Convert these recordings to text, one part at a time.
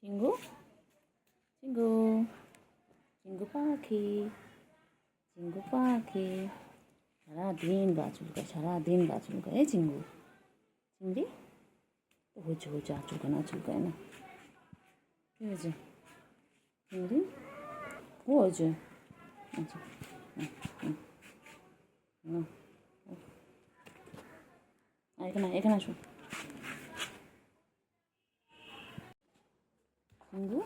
চিঙ্গু চিঙ্গু চিঙ্গু পাখি চিঙ্গু পাখি সারাদিন গা চুলকায়, সারাদিন গা চুলকায়। এই চিঙ্গু চিংড়ি হয়েছে হয়েছে, আর চুলকায় না, চুলকায় না। কী হয়েছে চিংড়ি? ও হয়েছে। আচ্ছা এখানে এখানে আসো চিঙ্গু।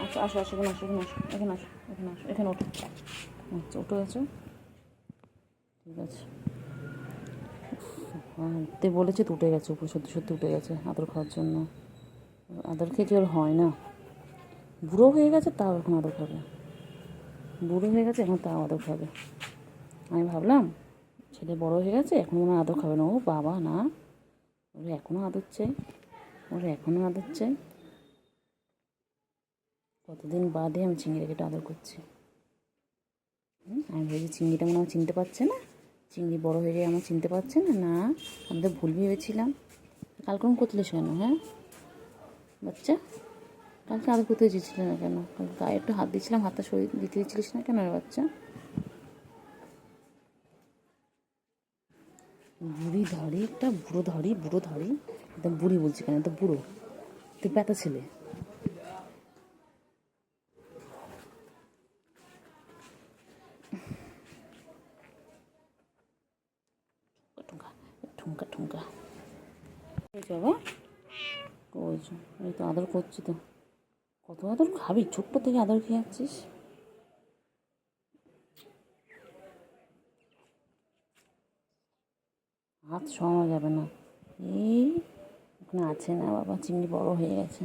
আচ্ছা আসো আসো, এখানে আসো, এখানে আসো, এখানে আসো, এখানে আসো, এখানে ওঠো। আচ্ছা উঠে গেছো, ঠিক আছে। হ্যাঁ উঠতে বলেছে তো উঠে গেছে, উপরে সত্যি সত্যি উঠে গেছে আদর খাওয়ার জন্য। আদর খেয়ে কি ওর হয় না? বুড়ো হয়ে গেছে তাও এখন আদর খাবে, বুড়ো হয়ে গেছে এখন তাও আদর খাবে। আমি ভাবলাম ছেলে বড় হয়ে গেছে এখন মনে হয় আদর খাবে না। ও বাবা না, ওরা এখনও আদর চাই, ওরা এখনও আদর চাই। কতদিন বাদে আমি চিংড়িকে একটু আদর করছি। আমি ভেবেছি চিংড়িটা মনে হয় চিনতে পারছে না, চিংড়ি বড় হয়ে গিয়ে আমার চিনতে পারছে না। না আমি তো ভুল ভেবেছিলাম। কালকে আমি করতেলিস কেন? হ্যাঁ বাচ্চা, কালকে আদর করতে দিয়েছিলে না কেন? কালকে গায়ে একটু হাত দিয়েছিলাম, হাতটা সরিয়ে দিতে দিচ্ছিলিস না কেন রে বাচ্চা? বুড়ি ধরে একটা, বুড়ো ধরি, বুড়ো ধরি, একদম বুড়ি বলছি কেন, তো বুড়ো, তুই ব্যথা ছেলে। ঠুঙ্কা ঠুঙ্কা ঠুঙ্কা বাবা কইছো, এই তো আদর করছি তো। কত আদর খাবি? ছোট্ট থেকে আদর খেয়ে যাচ্ছিস। হাত সরানো যাবে না। এই ওখানে আছে না বাবা, চিংড়ি বড় হয়ে গেছে,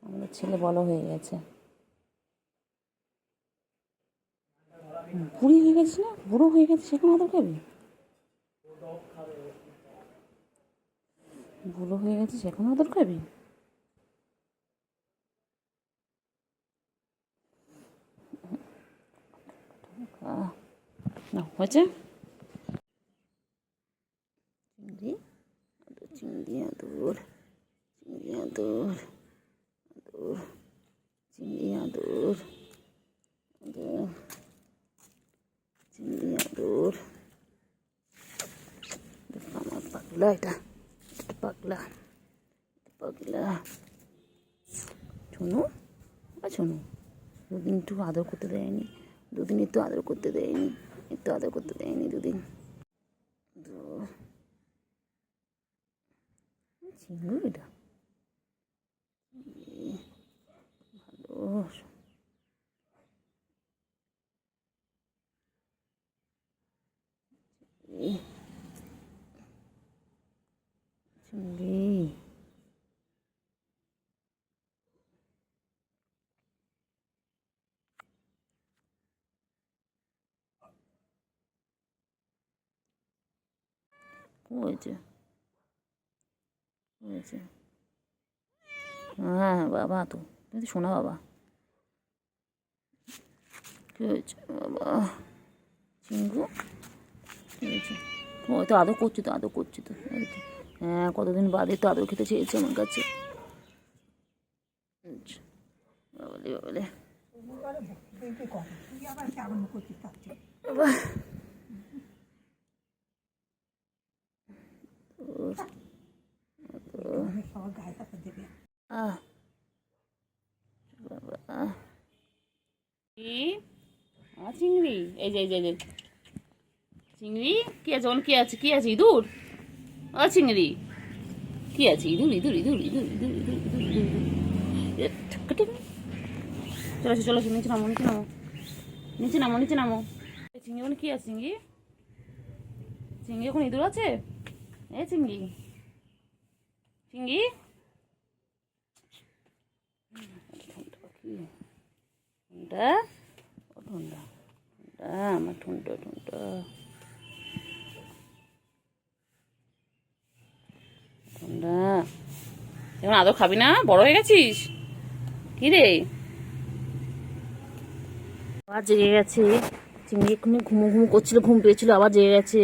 আমাদের ছেলে বড় হয়ে গেছে। বুড়ি হয়ে গেছিস না, বুড়ো হয়ে গেছে, সেখানে আদর খাবি? বুড়ো হয়ে গেছে সেখানে আদর খাবি? না হয়েছে। চিংড়ি আদর, চিংড়ি আদর, চিংড়ি আদর, আদর, চিংড়ি আদর, আদর, চিংড়ি আদর। আমার পাগলা, এটা পাগলা, পাগলা। শোনো শোনো, দুদিন একটু আদর করতে দেয়নি, দুদিন একটু আদর করতে দেয়নি, একটু আদর করতে দেয়নি দুদিন। চিংড়ি এটা ভালো। চিংড়ি হয়েছে হয়েছে। হ্যাঁ বাবা, তো তুমি তো শোনা বাবা। কী হয়েছে বাবা চিঙ্গু? কী হয়েছে? ও তো আদর করছি তো, আদর করছি তো, এই তো। হ্যাঁ কতদিন বাদে তো আদর খেতে চেয়েছে আমার কাছে। বাবালে বাবালে বাবা। আহ বাবা কি চিংড়ি, এই যে এই যে চিংড়ি কি আছে? ওখানে কি আছে? কি আছে? ইঁদুর? ও চিংড়ি কি আছে? ইঁদুর ইঁদুর ইঁদুর ইঁদুর ইঁদুর ইঁদুর ইঁদুর ইঁদুর। চলো চলো, নিচে নামো, নিচে নামো, নিচে নামো, নিচে নামো। চিংড়ি ওখানে কি আছে? চিংড়ি, চিংড়ি ওখানে ইঁদুর আছে? এ চিংড়ি, চিংড়ি ঠুনটা, ও ঠুনটা, ঠুনটা আমার ঠুনটা, ঠুনটা ঠুনটা। এখন আদর খাবি না? বড় হয়ে গেছিস কি রে? আবার জেগে গেছে চিংড়ি, এক্ষুনি ঘুমো ঘুমো করছিল, ঘুম পেয়েছিল, আবার জেগে গেছে।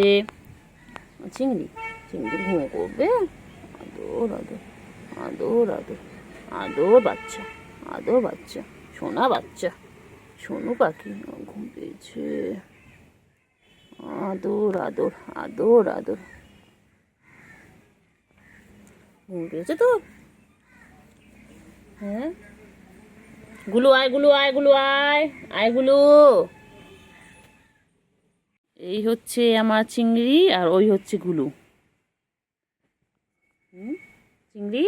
চিংড়ি, চিংড়ি ঘুমো করবে, আদর আদর আদর আদর আদর বাচ্চা, আদর বাচ্চা, সোনা বাচ্চা, সোনু পাখি। ঘুম পেয়েছে। আদর আদর আদর আদর। ঘুম পেয়েছে তো? হ্যাঁ, গুলু আয়, গুলু আয়, গুলু আয়, আয় গুলু। এই হচ্ছে আমার চিংড়ি আর ওই হচ্ছে গুলু। চিংড়ি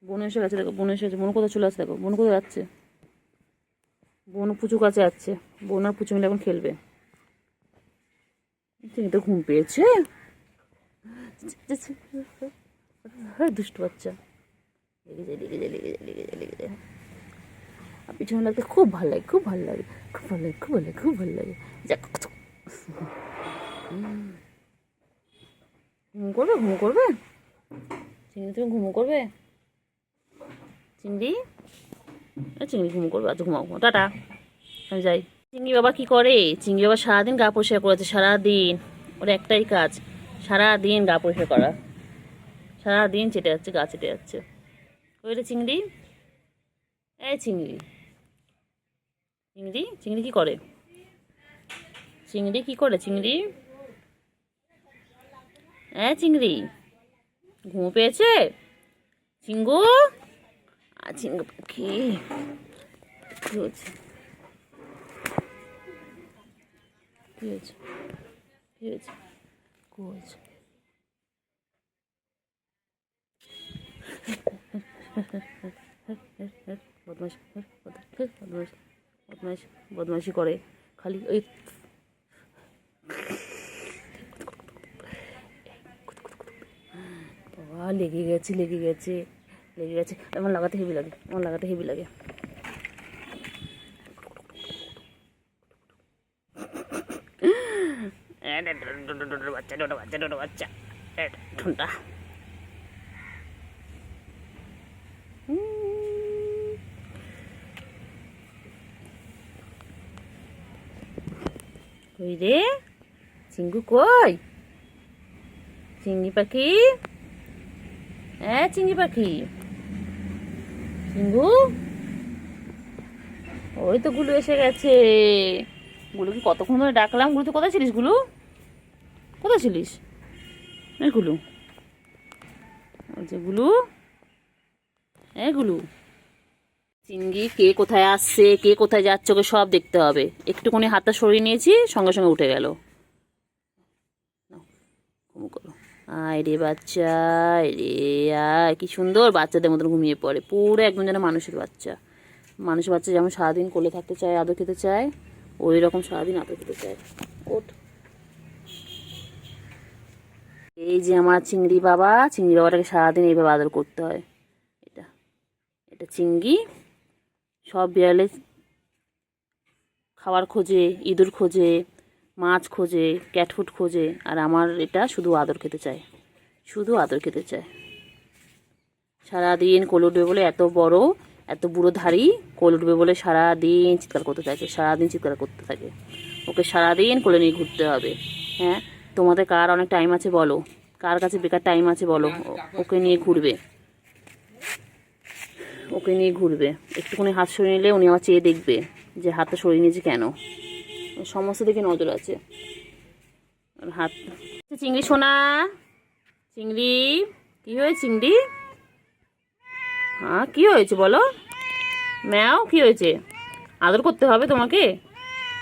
বোন এসে গেছে, দেখো বোন এসে গেছে। বোন কোথায় চলে আসছে, দেখো বোন কোথায় যাচ্ছে। বোন পুচু কাছে যাচ্ছে। বোন আর পুচু মিলে এখন খেলবে। চিংড়ি তো ঘুম পেয়েছে। দুষ্টু বাচ্চা। লেগে যায়, লেগে যায়, লেগে যায়, লেগে যায়, লেগে যায়। আর পিছনে লাগতে খুব ভালো লাগে, খুব ভালো লাগে, খুব ভালো লাগে, খুব ভালো লাগে, খুব ভালো লাগে। ঘুম করবে, ঘুম করবে চিংড়ি, তুমি ঘুমো করবে চিংড়ি? চিংড়ি ঘুমো করবে? আচ্ছা ঘুমাও, ঘুমাও, টাটা, আমি যাই। চিংড়ি বাবা কি করে? চিংড়ি বাবা সারাদিন গা পরিষ্কার করেছে, সারাদিন ওর একটাই কাজ, সারাদিন গা পরিষ্কার করা, সারাদিন চেটে যাচ্ছে, গা চেটে যাচ্ছে। ওই রে চিংড়ি, এই চিংড়ি, চিংড়ি, চিংড়ি কি করে? চিংড়ি কি করে? চিংড়ি, চিংড়ি ঘুম পেয়েছে? চিঙ্গু, চিঙ্গু পাখি, কি হয়েছে, কি হয়েছে, কি হয়েছে, কি হয়েছে? বদমাইশ, বদমাইশ, বদমাইশ, বদমাইশি করে খালি ওই। বাবা লেগে গেছে, লেগে গেছে, লেগে গেছে। আমার লাগাতে হেভি লাগে, আমার লাগাতে হেভি লাগে। বাচ্চা, ডোডো বাচ্চা, ডোডো বাচ্চা, ঠুনটা। কই রে চিঙ্গু, কই চিংড়ি পাখি? চিংড়ি পাখি, চিঙ্গু, ওই তো গুলু এসে গেছে। গুলুকে কতক্ষণ ধরে ডাকলাম। গুলু তো কোথায় ছিলিস? গুলু কোথায় ছিলিস? এই গুলু, গুলু, গুলু। চিংড়ি কে কোথায় আসছে, কে কোথায় যাচ্ছে, ওকে সব দেখতে হবে। একটুখানি হাতটা সরিয়ে নিয়েছি, সঙ্গে সঙ্গে উঠে গেল। ঘুম করো, আয় রে বাচ্চা, রে আয়। কি সুন্দর বাচ্চাদের মতন ঘুমিয়ে পড়ে, পুরো একদম যেন মানুষের বাচ্চা। মানুষের বাচ্চা যেমন সারাদিন কোলে থাকতে চায়, আদর খেতে চায়, ওই রকম সারাদিন আদর খেতে চায়। ওঠ। এই যে আমার চিংড়ি বাবা, চিংড়ি বাবাটাকে সারাদিন এইভাবে আদর করতে হয়। এটা, এটা চিংড়ি। সব বিড়ালে খাবার খোঁজে, ইঁদুর খোঁজে, মাছ খোঁজে, ক্যাটফুট খোঁজে, আর আমার এটা শুধু আদর খেতে চায়, শুধু আদর খেতে চায়। সারাদিন কোলে উঠবে বলে, এত বড় এত বুড়ো ধাড়ি, কোলে উঠবে বলে সারাদিন চিৎকার করতে থাকে, সারাদিন চিৎকার করতে থাকে। ওকে সারাদিন কোলে নিয়ে ঘুরতে হবে। হ্যাঁ, তোমাদের কার অনেক টাইম আছে বলো? কার কাছে বেকার টাইম আছে বলো? ওকে নিয়ে ঘুরবে, ওকে নিয়ে ঘুরবে। একটুখানি হাত সরিয়ে নিলে উনি আমার চেয়ে দেখবে যে হাতটা সরিয়ে নিয়েছে কেন। সমস্ত দিকে নজর আছে। হাত, চিংড়ি সোনা, চিংড়ি কি হয়েছে? চিংড়ি, হ্যাঁ কি হয়েছে বলো? ম্যাও, কি হয়েছে? আদর করতে হবে তোমাকে?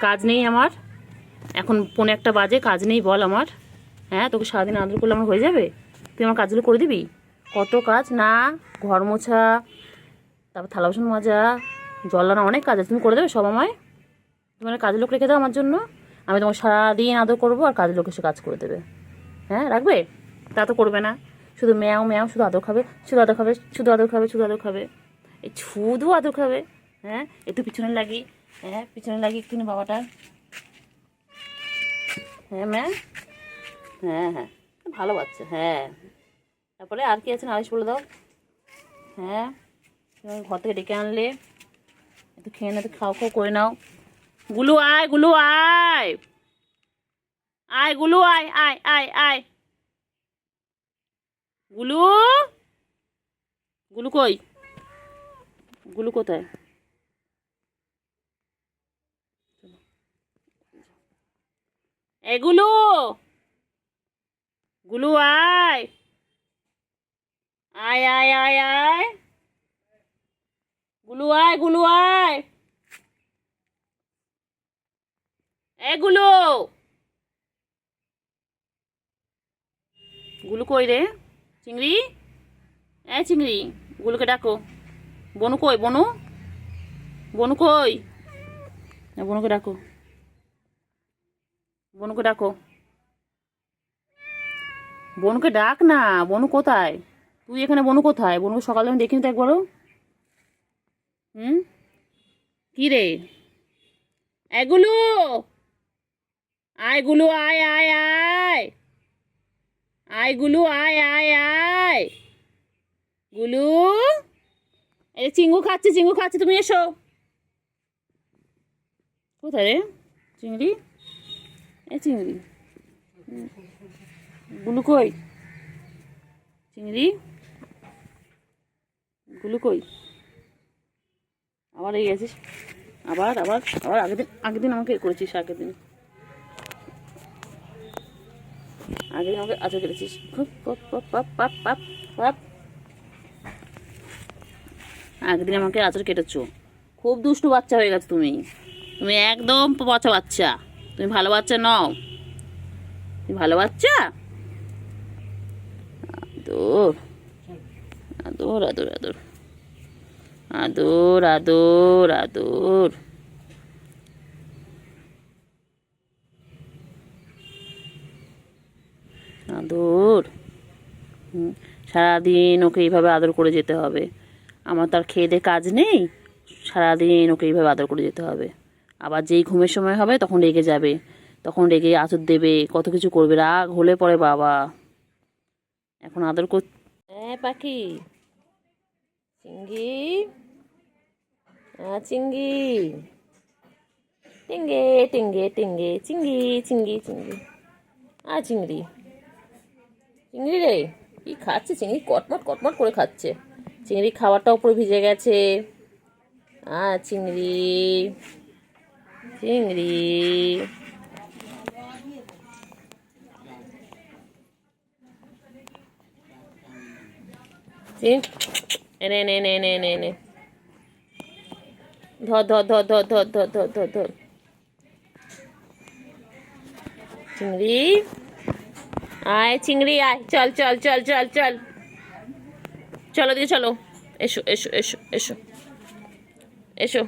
কাজ নেই আমার? এখন 1:45 বাজে, কাজ নেই বল আমার? হ্যাঁ, তোকে সারাদিন আদর করলে আমার হয়ে যাবে? তুই আমার কাজগুলো করে দিবি? কত কাজ না, ঘর মোছা, তারপর থালা বাসন মাজা, জল আনা, অনেক কাজ আছে। তুমি করে দেবে সব আমায়? তুমি কাজ লোক রেখে দাও আমার জন্য, আমি তোমার সারাদিন আদর করবো, আর কাজ লোক এসে কাজ করে দেবে। হ্যাঁ, রাখবে? তা তো করবে না, শুধু ম্যাও ম্যাও, শুধু আদর খাবে, শুধু আদর খাবে, শুধু আদর খাবে, শুধু আদর খাবে, এই শুধু আদর খাবে। হ্যাঁ, একটু পিছনে লাগি, হ্যাঁ পিছনে লাগি একটু বাবাটার। হ্যাঁ ম্যাম, হ্যাঁ হ্যাঁ, ভালো বাচ্চা। হ্যাঁ, তারপরে আর কি আছে নালিশ বলে দাও। হ্যাঁ, তুমি ঘর থেকে ডেকে আনলে, একটু খেয়ে না, একটু খাও খাও করে নাও। গুলু আয়, গুলু আয়, আয় গুলু আয়, আয় আয় আয় গুলু, গুলু কই? গুলু কোথায়? এগুলো গুলু আয় আয় আয় আয় আয়, গুলু আয়, গুলু আয়, এগুলো গুলু কই রে? চিংড়ি, এ চিংড়ি, গুলুকে ডাকো। বনু কই? বনু, বনু কই? বনুকে ডাকো, বনুকে ডাকো, বনুকে ডাক না। বনু কোথায়? তুই এখানে, বনু কোথায়? বনুকে সকালে আমি দেখিনি তো একবারও। হুম, কি রে? এগুলো আয়, গুলু আয় আয় আয় আয়, গুলু আয় আয় আয়, গুলু। এই চিঙ্গু খাচ্ছে, চিঙ্গু খাচ্ছে, তুমি এসো। কোথায় রে চিংড়ি? এ চিংড়ি, গুলু কই? চিংড়ি, গুলু কই? আবার এই গেছিস? আবার আবার আবার আগের দিন আমাকে করেছিস। আগের দিন আমাকে আচার কেটেছিস। আগের দিন আমাকে আচার কেটেছো। খুব দুষ্টু বাচ্চা হয়ে গেছো তুমি। তুমি একদম পচা বাচ্চা। তুমি ভালো বাচ্চা নও। তুমি ভালো বাচ্চা? আদর আদর আদর আদর আদর আদর আদর। আদর। সারাদিন ওকে এইভাবে আদর করে যেতে হবে। আমার তার খেয়ে দিয়ে কাজ নেই। সারাদিন ওকে এইভাবে আদর করে যেতে হবে। আবার যেই ঘুমের সময় হবে তখন রেগে যাবে। তখন রেগে আঁচড় দেবে, কত কিছু করবে। রাগ হলে পরে বাবা। এখন আদর কর। হ্যাঁ পাখি, চিঙ্গি, চিঙ্গি, টিঙ্গে টিঙ্গে টিঙ্গে, চিঙ্গি চিঙ্গি চিঙ্গি। চিংড়ি, চিংড়ি রে, কি খাচ্ছে চিংড়ি? কটমট কটমট করে খাচ্ছে। চিংড়ি খাবারটা উপরে ভিজে গেছে। চিংড়ি, চিংড়ি, এনে এনে এনে এনে এনে এনে, ধর ধর ধর ধর ধর ধর ধর ধর ধর। চিংড়ি আয়, চিংড়ি আয়, চল চল চল চল চল, চলো দিয়ে চলো। এসো এসো এসো এসো এসো।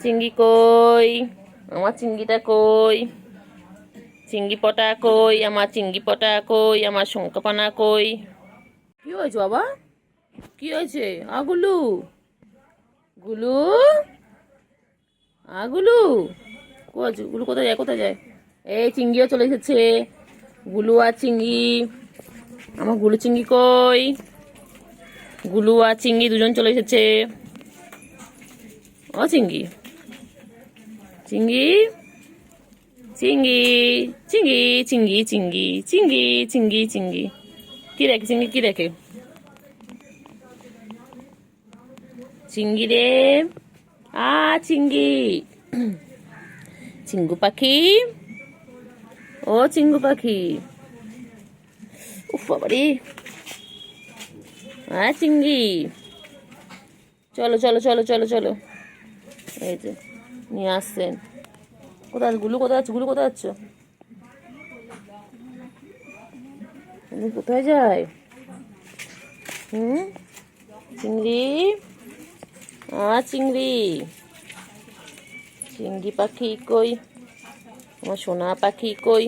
চিংড়ি কই? আমার চিংড়িটা কই? চিংড়ি পটা কই? আমার চিংড়ি পটা কই? আমার শঙ্কাপানা কই? কি হয়েছে বাবা? কি হয়েছে? গুলু, গুলু, গুলু গুলু কোথায় যায়? কোথায় যায়? এই চিংড়িও চলে এসেছে। গুলু আর চিংড়ি। আমার গুলু চিংড়ি কই? গুলু আর চিংড়ি দুজন চলে এসেছে। চিংড়ি, চিংড়ি, চিংড়ি, চিংড়ি, চিংড়ি, চিংড়ি, চিংড়ি, চিংড়ি, চিংড়ি। কি দেখে চিংড়ি? কি দেখে? চিংড়ি রে, চিংড়ি, চিঙ্গু পাখি, ও চিঙ্গু পাখি। উফ বাবারে। চিংড়ি, চলো চলো চলো চলো চলো। এই যে নিয়ে আসছেন। কোথায় আছে গুলু? কোথায় আছে গুলু? কোথায় আছো? কোথায় যায়? চিংড়ি, চিংড়ি, চিংড়ি পাখি কই? আমার সোনা পাখি কই?